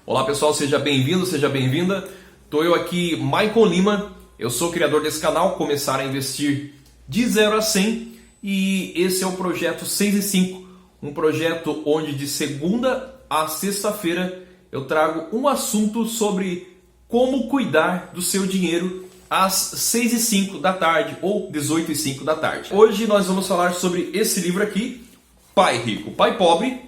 Olá pessoal, seja bem-vindo, seja bem-vinda. Estou eu aqui, Maicon Lima, eu sou o criador desse canal, Começar a Investir de 0 a 100, e esse é o projeto 6 e 5, um projeto onde de segunda a sexta-feira eu trago um assunto sobre como cuidar do seu dinheiro às 6 e 5 da tarde ou 18 e 5 da tarde. Hoje nós vamos falar sobre esse livro aqui, Pai Rico, Pai Pobre,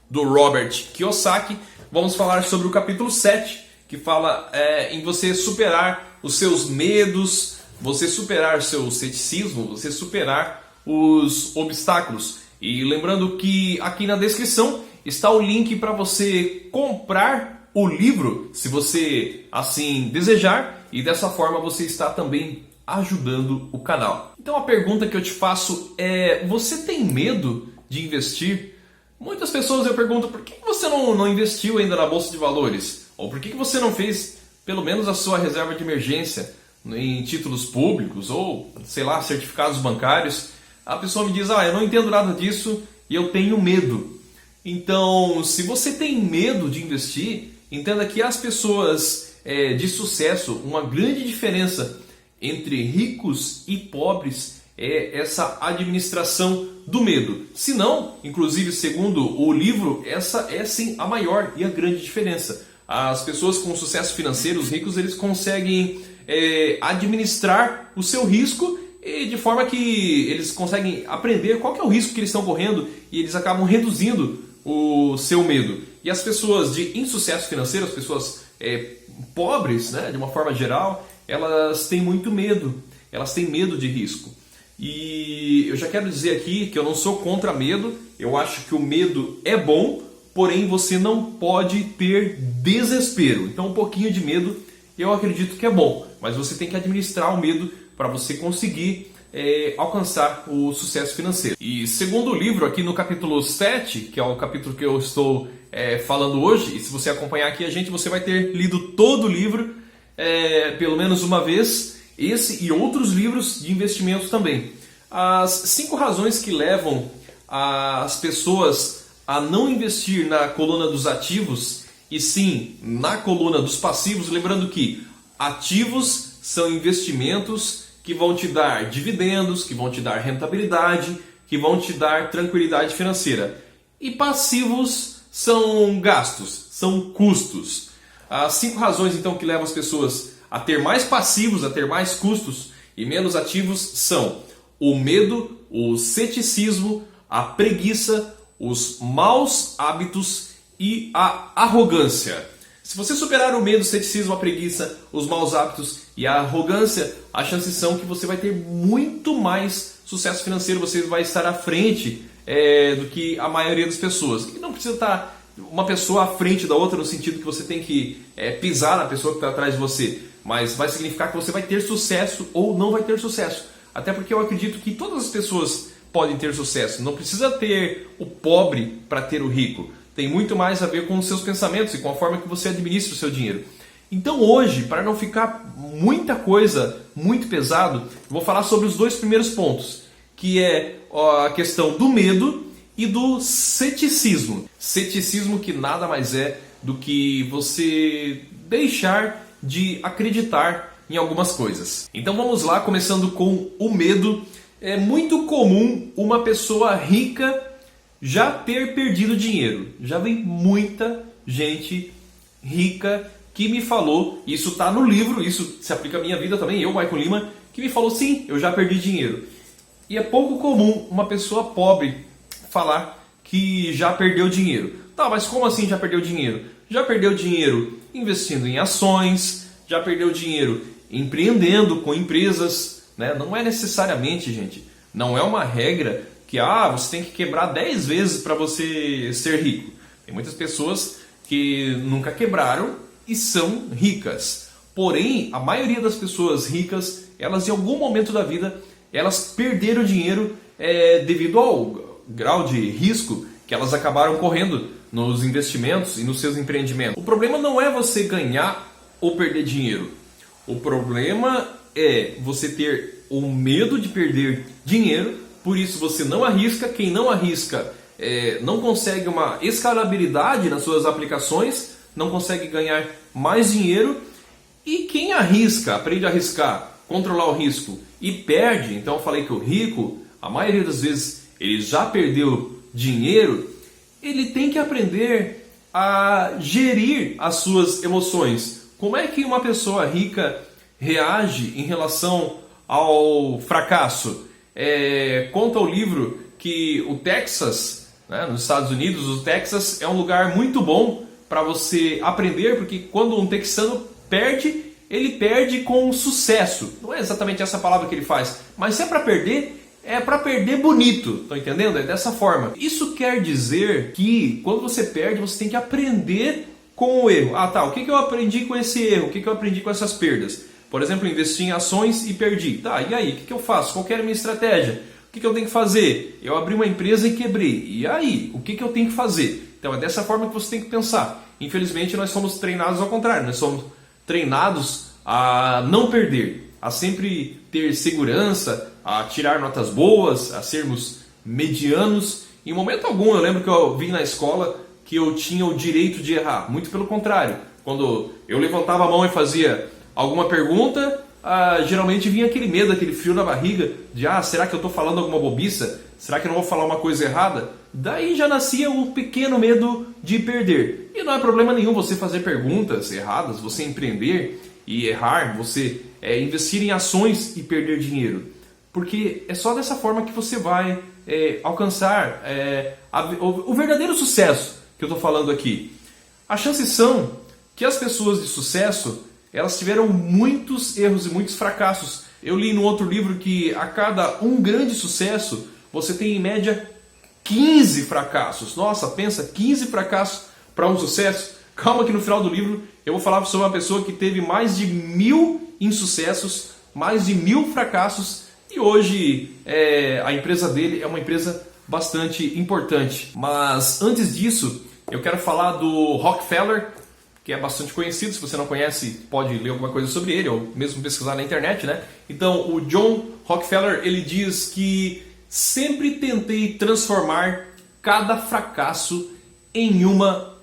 do Robert Kiyosaki. Vamos falar sobre o capítulo 7, que fala em você superar os seus medos, você superar seu ceticismo, você superar os obstáculos. E lembrando que aqui na descrição está o link para você comprar o livro, se você assim desejar, e dessa forma você está também ajudando o canal. Então a pergunta que eu te faço é: você tem medo de investir? Muitas pessoas eu pergunto, por que você não investiu ainda na Bolsa de Valores? Ou por que você não fez pelo menos a sua reserva de emergência em títulos públicos ou, sei lá, certificados bancários? A pessoa me diz, eu não entendo nada disso e eu tenho medo. Então, se você tem medo de investir, entenda que as pessoas de sucesso, uma grande diferença entre ricos e pobres é essa administração do medo. Se não, inclusive segundo o livro, essa é sim a maior e a grande diferença. As pessoas com sucesso financeiro, os ricos, eles conseguem administrar o seu risco e de forma que eles conseguem aprender qual que é o risco que eles estão correndo e eles acabam reduzindo o seu medo. E as pessoas de insucesso financeiro, as pessoas pobres, né, de uma forma geral, elas têm muito medo, elas têm medo de risco. E eu já quero dizer aqui que eu não sou contra medo, eu acho que o medo é bom, porém você não pode ter desespero. Então um pouquinho de medo eu acredito que é bom, mas você tem que administrar o medo para você conseguir alcançar o sucesso financeiro. E segundo o livro, aqui no capítulo 7, que é o capítulo que eu estou falando hoje, e se você acompanhar aqui a gente, você vai ter lido todo o livro pelo menos uma vez, esse e outros livros de investimentos também. As 5 razões que levam as pessoas a não investir na coluna dos ativos e sim na coluna dos passivos, lembrando que ativos são investimentos que vão te dar dividendos, que vão te dar rentabilidade, que vão te dar tranquilidade financeira. E passivos são gastos, são custos. As 5 razões então que levam as pessoas a ter mais passivos, a ter mais custos e menos ativos são o medo, o ceticismo, a preguiça, os maus hábitos e a arrogância. Se você superar o medo, o ceticismo, a preguiça, os maus hábitos e a arrogância, as chances são que você vai ter muito mais sucesso financeiro, você vai estar à frente do que a maioria das pessoas. E não precisa estar uma pessoa à frente da outra no sentido que você tem que pisar na pessoa que está atrás de você, mas vai significar que você vai ter sucesso ou não vai ter sucesso. Até porque eu acredito que todas as pessoas podem ter sucesso. Não precisa ter o pobre para ter o rico. Tem muito mais a ver com os seus pensamentos e com a forma que você administra o seu dinheiro. Então hoje, para não ficar muita coisa muito pesado, eu vou falar sobre os 2 primeiros pontos, que é a questão do medo e do ceticismo. Ceticismo que nada mais é do que você deixar de acreditar em algumas coisas. Então vamos lá, começando com o medo. É muito comum uma pessoa rica já ter perdido dinheiro. Já vem muita gente rica que me falou, isso está no livro, isso se aplica à minha vida também, eu, Maicon Lima, que me falou, sim, eu já perdi dinheiro. E é pouco comum uma pessoa pobre falar que já perdeu dinheiro. Tá, mas como assim já perdeu dinheiro? Já perdeu dinheiro investindo em ações, já perdeu dinheiro empreendendo com empresas, né? Não é necessariamente, gente, não é uma regra que você tem que quebrar 10 vezes para você ser rico. Tem muitas pessoas que nunca quebraram e são ricas. Porém, a maioria das pessoas ricas, elas em algum momento da vida, elas perderam dinheiro devido ao grau de risco que elas acabaram correndo nos investimentos e nos seus empreendimentos. O problema não é você ganhar ou perder dinheiro. O problema é você ter o medo de perder dinheiro, por isso você não arrisca. Quem não arrisca não consegue uma escalabilidade nas suas aplicações, não consegue ganhar mais dinheiro. E quem arrisca, aprende a arriscar, controlar o risco e perde, então eu falei que o rico, a maioria das vezes, ele já perdeu dinheiro, ele tem que aprender a gerir as suas emoções. Como é que uma pessoa rica reage em relação ao fracasso? Conta o livro que o Texas, né, nos Estados Unidos, o Texas é um lugar muito bom para você aprender, porque quando um texano perde, ele perde com sucesso. Não é exatamente essa palavra que ele faz, mas se é para perder bonito, estão entendendo? É dessa forma. Isso quer dizer que quando você perde, você tem que aprender com o erro. O que eu aprendi com esse erro? O que eu aprendi com essas perdas? Por exemplo, investi em ações e perdi. E aí? O que eu faço? Qual que era a minha estratégia? O que eu tenho que fazer? Eu abri uma empresa e quebrei. E aí? O que eu tenho que fazer? Então é dessa forma que você tem que pensar. Infelizmente, nós somos treinados ao contrário. Nós somos treinados a não perder, a sempre ter segurança, a tirar notas boas, a sermos medianos. Em momento algum eu lembro que eu vi na escola que eu tinha o direito de errar. Muito pelo contrário. Quando eu levantava a mão e fazia alguma pergunta, geralmente vinha aquele medo, aquele frio na barriga de será que eu estou falando alguma bobiça? Será que eu não vou falar uma coisa errada? Daí já nascia o pequeno medo de perder. E não é problema nenhum você fazer perguntas erradas, você empreender e errar, você investir em ações e perder dinheiro. Porque é só dessa forma que você vai alcançar o verdadeiro sucesso que eu estou falando aqui. As chances são que as pessoas de sucesso, elas tiveram muitos erros e muitos fracassos. Eu li no outro livro que a cada um grande sucesso, você tem em média 15 fracassos. Nossa, pensa, 15 fracassos para um sucesso? Calma que no final do livro eu vou falar sobre uma pessoa que teve mais de 1000 insucessos, mais de 1000 fracassos, e hoje a empresa dele é uma empresa bastante importante. Mas antes disso, eu quero falar do Rockefeller, que é bastante conhecido. Se você não conhece, pode ler alguma coisa sobre ele, ou mesmo pesquisar na internet, né? Então, o John Rockefeller, ele diz que sempre tentei transformar cada fracasso em uma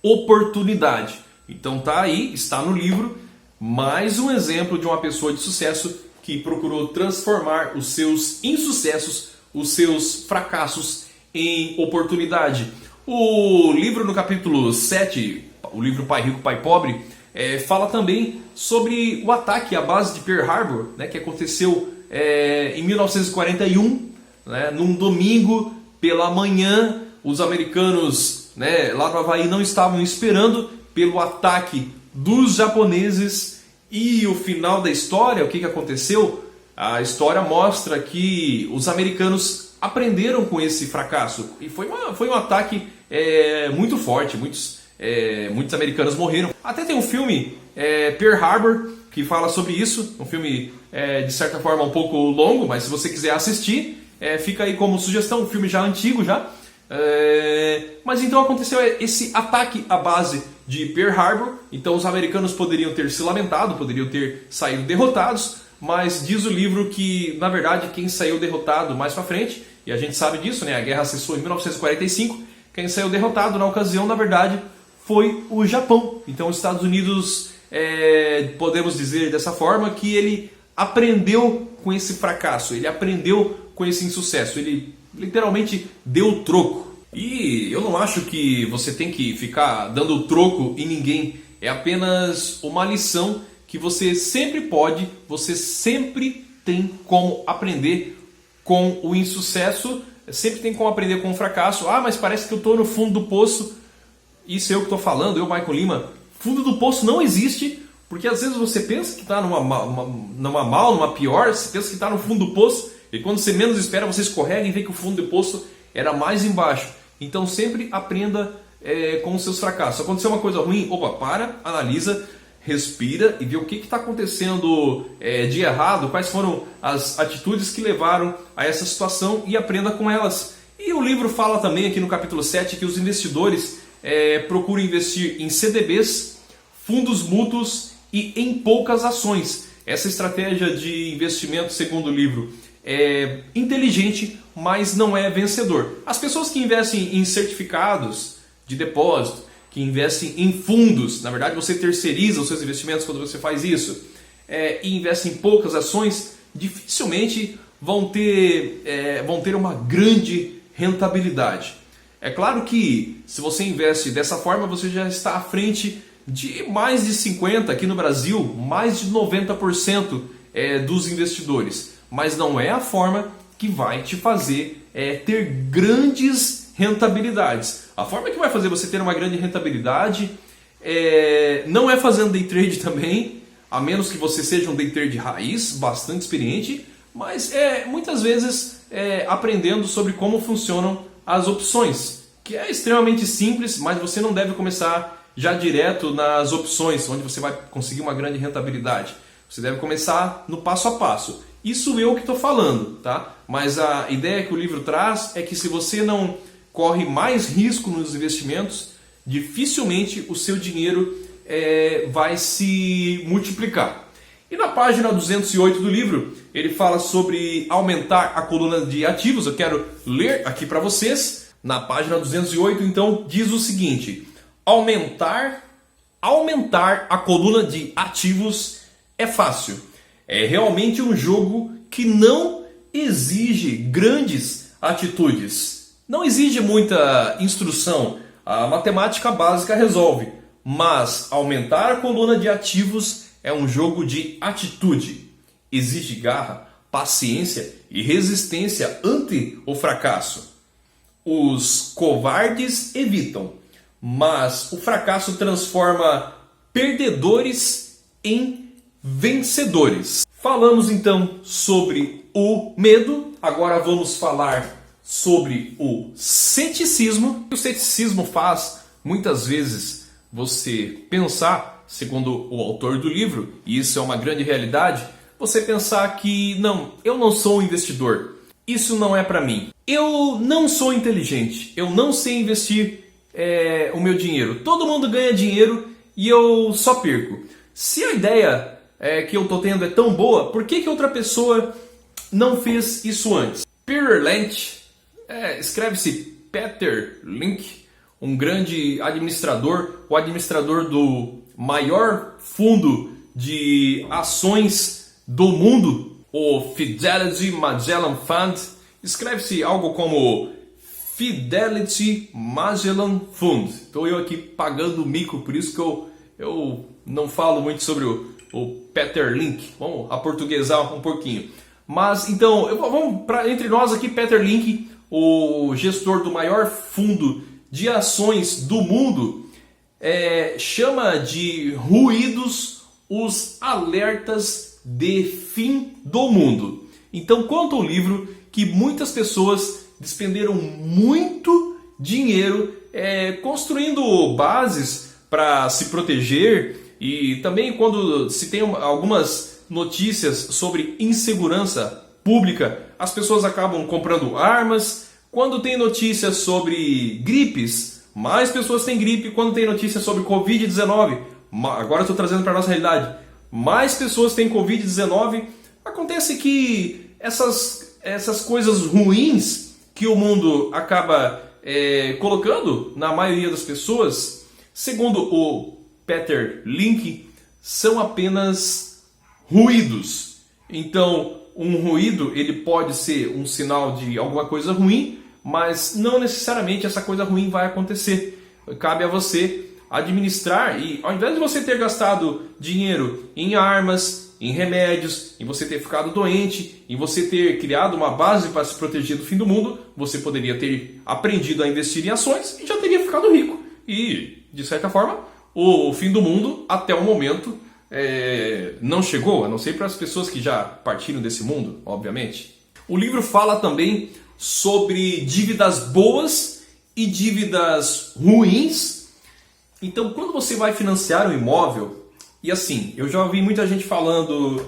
oportunidade. Então tá aí, está no livro, mais um exemplo de uma pessoa de sucesso que procurou transformar os seus insucessos, os seus fracassos em oportunidade. O livro no capítulo 7, o livro Pai Rico, Pai Pobre, fala também sobre o ataque à base de Pearl Harbor, né, que aconteceu em 1941, né, num domingo pela manhã. Os americanos, né, lá no Havaí não estavam esperando pelo ataque dos japoneses. E o final da história, o que aconteceu? A história mostra que os americanos aprenderam com esse fracasso. E foi um ataque muito forte, muitos americanos morreram. Até tem um filme, Pearl Harbor, que fala sobre isso. Um filme, de certa forma, um pouco longo, mas se você quiser assistir, fica aí como sugestão. Um filme já antigo, já. Mas então aconteceu esse ataque à base de Pearl Harbor. Então os americanos poderiam ter se lamentado, poderiam ter saído derrotados, mas diz o livro que, na verdade, quem saiu derrotado mais pra frente, e a gente sabe disso, né? A guerra cessou em 1945, quem saiu derrotado na ocasião, na verdade, foi o Japão. Então os Estados Unidos, podemos dizer dessa forma, que ele aprendeu com esse fracasso, ele aprendeu com esse insucesso, ele literalmente deu troco. E eu não acho que você tem que ficar dando troco em ninguém. É apenas uma lição que você sempre pode, você sempre tem como aprender com o insucesso, sempre tem como aprender com o fracasso. Mas parece que eu estou no fundo do poço. Isso é eu que estou falando, eu, Michael Lima. Fundo do poço não existe, porque às vezes você pensa que está numa pior, você pensa que está no fundo do poço, e quando você menos espera, você escorrega e vê que o fundo do poço era mais embaixo. Então sempre aprenda com os seus fracassos. Aconteceu uma coisa ruim, analisa, respira e vê o que está acontecendo de errado, quais foram as atitudes que levaram a essa situação e aprenda com elas. E o livro fala também aqui no capítulo 7 que os investidores procuram investir em CDBs, fundos mútuos e em poucas ações. Essa estratégia de investimento, segundo o livro, é inteligente, mas não é vencedor. As pessoas que investem em certificados de depósito, que investem em fundos. Na verdade, você terceiriza os seus investimentos quando você faz isso, e investe em poucas ações, dificilmente vão ter uma grande rentabilidade. É claro que se você investe dessa forma, você já está à frente de mais de 50%, aqui no Brasil, mais de 90% dos investidores. Mas não é a forma que vai te fazer ter grandes rentabilidades. A forma que vai fazer você ter uma grande rentabilidade não é fazendo day trade também, a menos que você seja um day trade raiz, bastante experiente, mas muitas vezes aprendendo sobre como funcionam as opções, que é extremamente simples, mas você não deve começar já direto nas opções, onde você vai conseguir uma grande rentabilidade. Você deve começar no passo a passo. Isso eu que estou falando, tá? Mas a ideia que o livro traz é que se você não corre mais risco nos investimentos, dificilmente o seu dinheiro vai se multiplicar. E na página 208 do livro, ele fala sobre aumentar a coluna de ativos. Eu quero ler aqui para vocês. Na página 208, então, diz o seguinte: aumentar a coluna de ativos é fácil. É realmente um jogo que não exige grandes atitudes. Não exige muita instrução. A matemática básica resolve. Mas aumentar a coluna de ativos é um jogo de atitude. Exige garra, paciência e resistência ante o fracasso. Os covardes evitam, mas o fracasso transforma perdedores em vencedores. Falamos então sobre o medo, agora vamos falar sobre o ceticismo. O ceticismo faz muitas vezes você pensar, segundo o autor do livro, e isso é uma grande realidade, você pensar que não, eu não sou um investidor, isso não é para mim. Eu não sou inteligente, eu não sei investir o meu dinheiro. Todo mundo ganha dinheiro e eu só perco. Se a ideia que eu estou tendo é tão boa, por que outra pessoa não fez isso antes? Peter Lynch, escreve-se Peter Lynch, um grande administrador, o administrador do maior fundo de ações do mundo, o Fidelity Magellan Fund. Escreve-se algo como Fidelity Magellan Fund. Estou eu aqui pagando mico, por isso que eu não falo muito sobre o Peter Lynch. Vamos aportuguesar um pouquinho. Mas então, vamos entre nós aqui, Peter Lynch, o gestor do maior fundo de ações do mundo, chama de ruídos os alertas de fim do mundo. Então conta o livro que muitas pessoas despenderam muito dinheiro construindo bases para se proteger, e também quando se tem algumas notícias sobre insegurança pública, as pessoas acabam comprando armas. Quando tem notícias sobre gripes, mais pessoas têm gripe. Quando tem notícias sobre Covid-19, agora estou trazendo para a nossa realidade, mais pessoas têm Covid-19. Acontece que essas coisas ruins que o mundo acaba colocando na maioria das pessoas, segundo o Peter Lynch, são apenas ruídos. Então, um ruído ele pode ser um sinal de alguma coisa ruim, mas não necessariamente essa coisa ruim vai acontecer. Cabe a você administrar, e ao invés de você ter gastado dinheiro em armas, em remédios, em você ter ficado doente, em você ter criado uma base para se proteger do fim do mundo, você poderia ter aprendido a investir em ações e já teria ficado rico. E, de certa forma, o fim do mundo, até o momento, não chegou, a não ser para as pessoas que já partiram desse mundo, obviamente. O livro fala também sobre dívidas boas e dívidas ruins. Então, quando você vai financiar um imóvel, e assim, eu já ouvi muita gente falando: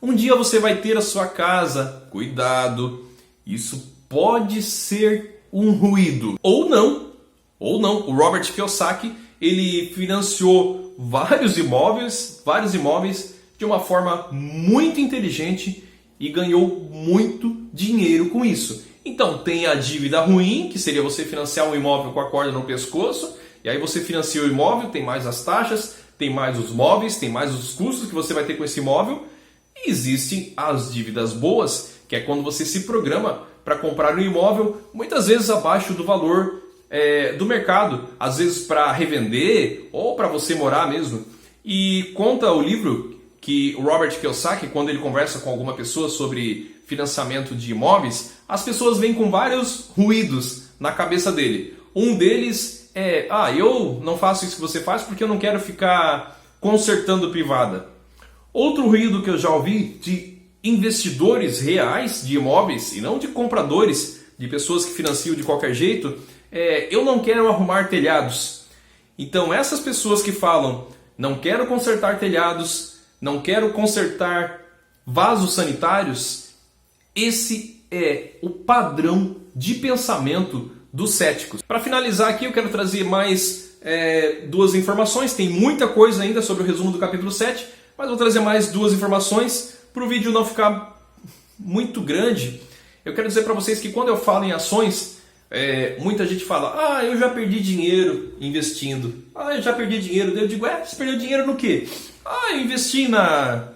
um dia você vai ter a sua casa. Cuidado, isso pode ser um ruído. Ou não. O Robert Kiyosaki, ele financiou vários imóveis de uma forma muito inteligente e ganhou muito dinheiro com isso. Então tem a dívida ruim, que seria você financiar um imóvel com a corda no pescoço, E aí você financia o imóvel, tem mais as taxas, tem mais os móveis, tem mais os custos que você vai ter com esse imóvel. E existem as dívidas boas, que é quando você se programa para comprar um imóvel, muitas vezes abaixo do valor do mercado, às vezes para revender ou para você morar mesmo. E conta o livro que o Robert Kiyosaki, quando ele conversa com alguma pessoa sobre financiamento de imóveis, as pessoas vêm com vários ruídos na cabeça dele. Um deles é, eu não faço isso que você faz porque eu não quero ficar consertando privada. Outro ruído que eu já ouvi de investidores reais de imóveis, e não de compradores, de pessoas que financiam de qualquer jeito, eu não quero arrumar telhados. Então essas pessoas que falam, não quero consertar telhados, não quero consertar vasos sanitários, esse é o padrão de pensamento dos céticos. Para finalizar aqui, eu quero trazer mais duas informações. Tem muita coisa ainda sobre o resumo do capítulo 7, mas vou trazer mais duas informações para o vídeo não ficar muito grande. Eu quero dizer para vocês que quando eu falo em ações, muita gente fala, eu já perdi dinheiro investindo. Eu já perdi dinheiro. Eu digo, você perdeu dinheiro no quê? Eu investi na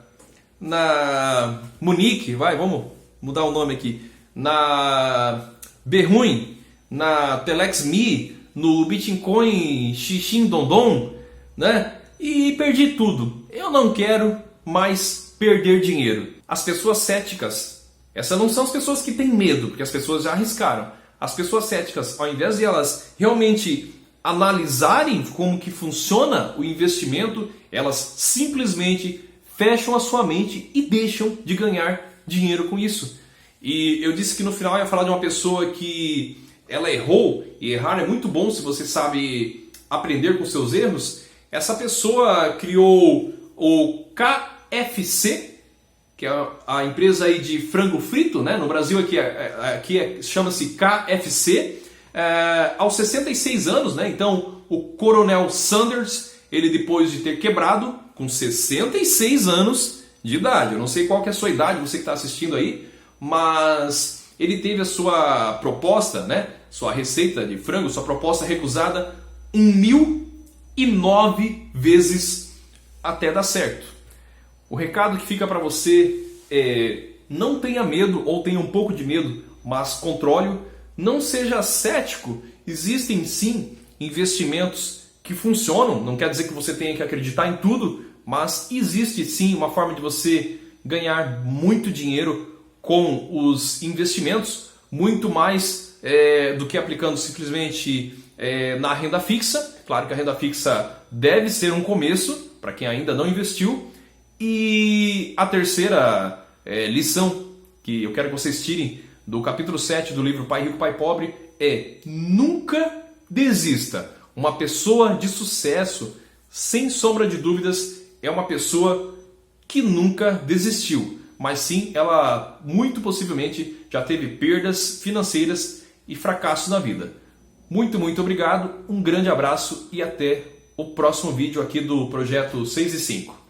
Munique, vamos mudar o nome aqui, na Berruim, na Telex.me, no Bitcoin Xixim Dondon, né? E perdi tudo. Eu não quero mais perder dinheiro. As pessoas céticas, essas não são as pessoas que têm medo, porque as pessoas já arriscaram. As pessoas céticas, ao invés de elas realmente analisarem como que funciona o investimento, elas simplesmente fecham a sua mente e deixam de ganhar dinheiro com isso. E eu disse que no final eu ia falar de uma pessoa que ela errou, e errar é muito bom se você sabe aprender com seus erros. Essa pessoa criou o KFC, que é a empresa aí de frango frito, né? No Brasil aqui chama-se KFC, aos 66 anos, né? Então o Coronel Sanders, ele depois de ter quebrado, com 66 anos de idade, eu não sei qual que é a sua idade, você que está assistindo aí, mas ele teve a sua proposta, né? Sua receita de frango, sua proposta recusada 1009 vezes até dar certo. O recado que fica para você é: não tenha medo ou tenha um pouco de medo, mas controle-o. Não seja cético. Existem sim investimentos que funcionam. Não quer dizer que você tenha que acreditar em tudo, mas existe sim uma forma de você ganhar muito dinheiro com os investimentos, muito mais do que aplicando simplesmente na renda fixa. Claro que a renda fixa deve ser um começo para quem ainda não investiu. E a terceira lição que eu quero que vocês tirem do capítulo 7 do livro Pai Rico, Pai Pobre é: nunca desista. Uma pessoa de sucesso, sem sombra de dúvidas, é uma pessoa que nunca desistiu, mas sim, ela muito possivelmente já teve perdas financeiras e fracassos na vida. Muito, muito obrigado, um grande abraço e até o próximo vídeo aqui do Projeto 6 e 5.